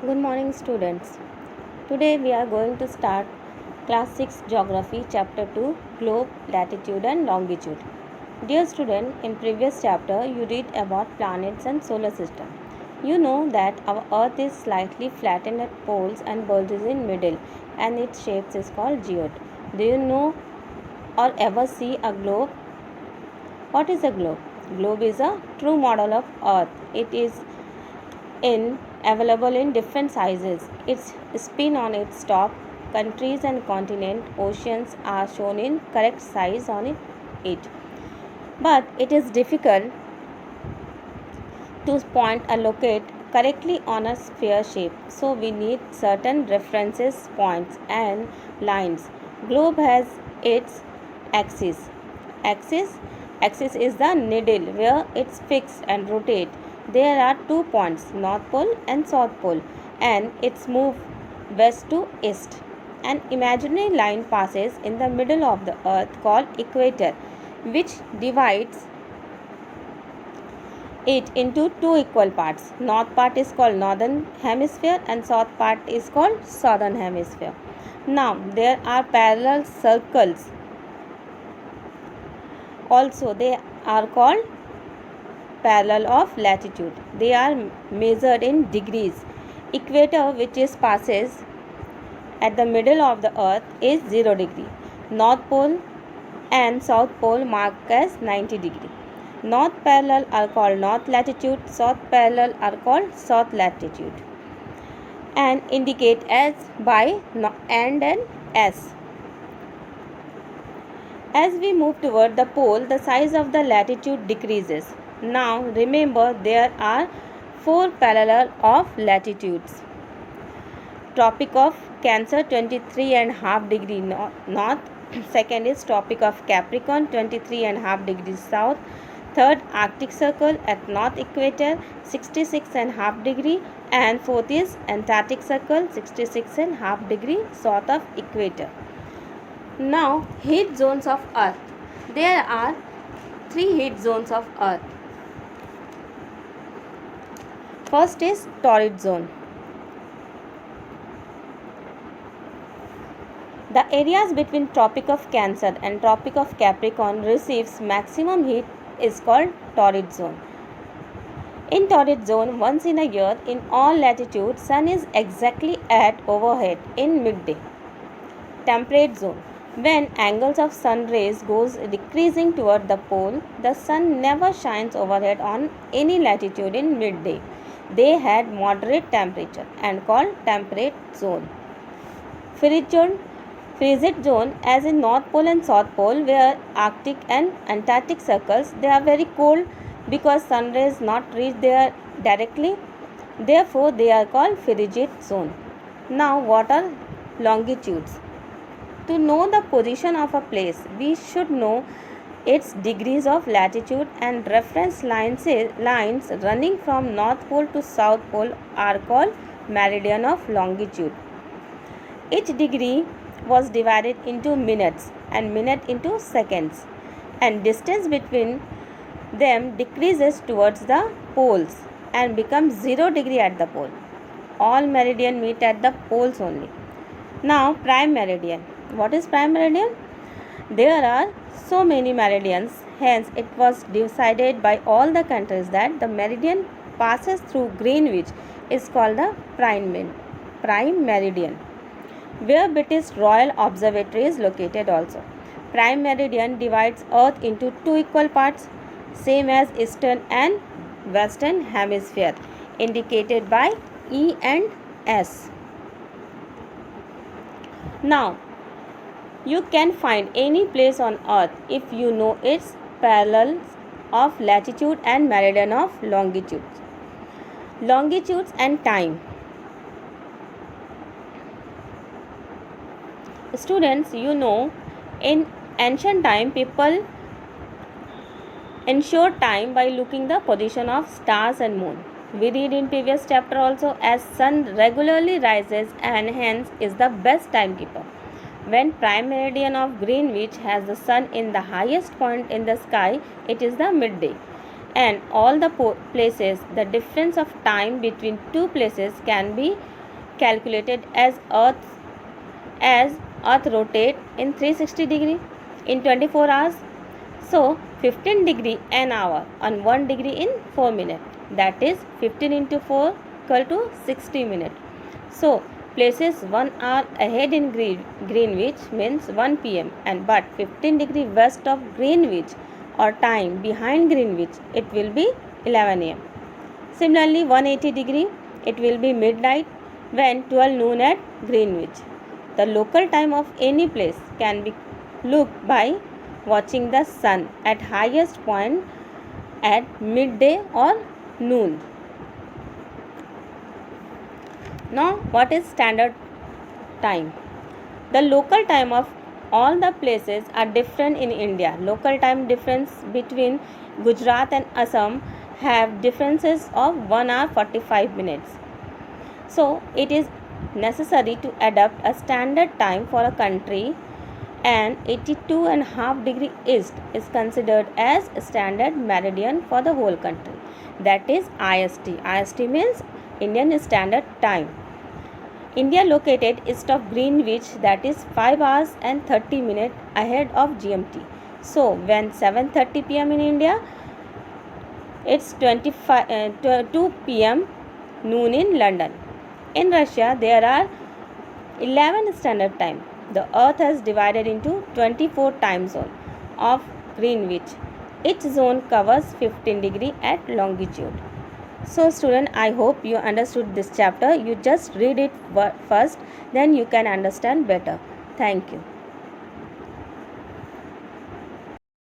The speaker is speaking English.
Good morning, students. Today we are going to start Class 6 Geography, Chapter 2 Globe, Latitude and Longitude. Dear student, in previous chapter you read about planets and solar system. You know that our Earth is slightly flattened at poles and bulges in middle, and its shape is called geode. Do you know or ever see a globe? What is a globe? Globe is a true model of Earth. It is in available in different sizes. Its spin on its top, countries and continent, oceans are shown in correct size on it. But it is difficult to point or locate correctly on a sphere shape. So we need certain references points and lines. Globe has its axis. Axis axis is the needle where it's fixed and rotate. There are 2 points, North Pole and South Pole, and it's move west to east. An imaginary line passes in the middle of the earth called equator, which divides it into two equal parts. North part is called northern hemisphere and south part is called southern hemisphere. Now there are parallel circles. Also they are called parallel of latitude. They are measured in degrees. Equator, which is passes at the middle of the earth, is 0 degree. North pole and south pole marked as 90 degree. North parallel are called north latitude, south parallel are called south latitude, and indicate as by and an S. As we move toward the pole, the size of the latitude decreases. Now remember there are 4 parallel of latitudes. Tropic of Cancer 23.5 degree north. Second is Tropic of Capricorn 23.5 degrees south. Third, Arctic Circle at North Equator 66.5 degree, and fourth is Antarctic Circle 66.5 degree south of equator. Now heat zones of Earth. There are 3 heat zones of Earth. First is torrid zone. The areas between Tropic of Cancer and Tropic of Capricorn receives maximum heat is called torrid zone. In torrid zone, once in a year in all latitudes, sun is exactly at overhead in midday. Temperate zone. When angles of sun rays goes decreasing toward the pole, the sun never shines overhead on any latitude in midday. They had moderate temperature and called temperate zone. Frigid zone, as in North Pole and South Pole, where Arctic and Antarctic circles, they are very cold because sun rays not reach there directly. Therefore, they are called frigid zone. Now, what are longitudes? To know the position of a place, we should know its degrees of latitude, and reference lines running from North Pole to South Pole are called meridian of longitude. Each degree was divided into minutes and minute into seconds, and distance between them decreases towards the poles and becomes 0 degree at the pole. All meridian meet at the poles only. Now prime meridian. What is prime meridian? There are so many meridians, hence it was decided by all the countries that the meridian passes through Greenwich is called the prime meridian, where British Royal Observatory is located also. Prime meridian divides Earth into 2 equal parts, same as eastern and western hemisphere, indicated by E and S. Now, you can find any place on earth if you know its parallels of latitude and meridian of longitude. Longitudes and time. Students, you know, in ancient time people ensure time by looking the position of stars and moon. We read in previous chapter also, as sun regularly rises and hence is the best timekeeper. When prime meridian of Greenwich has the sun in the highest point in the sky, it is the midday. and all the places, the difference of time between two places can be calculated as earth rotate in 360 degree in 24 hours. So 15 degree an hour and 1 degree in 4 minutes, that is 15 into 4 equal to 60 minutes. So places 1 hour ahead in Greenwich means 1 pm, and but 15 degree west of Greenwich or time behind Greenwich, it will be 11 am. Similarly 180 degree, it will be midnight when 12 noon at Greenwich. The local time of any place can be looked by watching the sun at highest point at midday or noon. Now what is standard time? The local time of all the places are different in India. Local time difference between Gujarat and Assam have differences of 1 hour 45 minutes. So it is necessary to adopt a standard time for a country, and 82.5 degree east is considered as standard meridian for the whole country, that is IST. IST means Indian Standard Time. India located east of Greenwich, that is 5 hours and 30 minutes ahead of GMT. So when 7:30 pm in India, it's 2 pm noon in London. In Russia there are 11 standard time. The earth has divided into 24 time zones of Greenwich. Each zone covers 15 degree at longitude. So student, I hope you understood this chapter. You just read it first, then you can understand better. Thank you.